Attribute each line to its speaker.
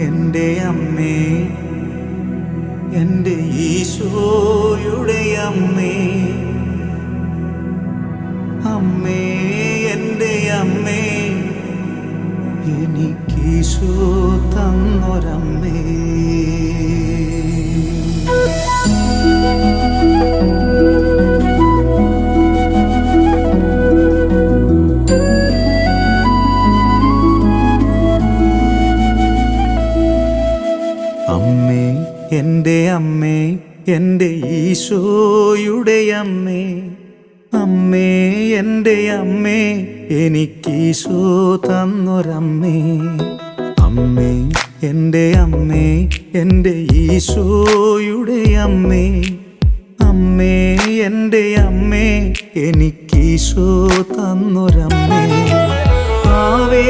Speaker 1: എൻ്റെ അമ്മേ, എൻ്റെ ഈശോയുടെ അമ്മേ, അമ്മേ എൻ്റെ അമ്മേ, എനിക്കീശോ തന്നൊരമ്മേ. അമ്മേ എൻ്റെ അമ്മേ, എൻ്റെ ഈശോയുടെ അമ്മേ, അമ്മേ എൻ്റെ അമ്മേ, എനിക്കീശോ തന്നൊരമ്മേ. അമ്മേ എൻ്റെ അമ്മേ, എൻ്റെ ഈശോയുടെ അമ്മേ, അമ്മേ എൻ്റെ അമ്മേ, എനിക്കീശോ തന്നൊരമ്മേ. ആവേ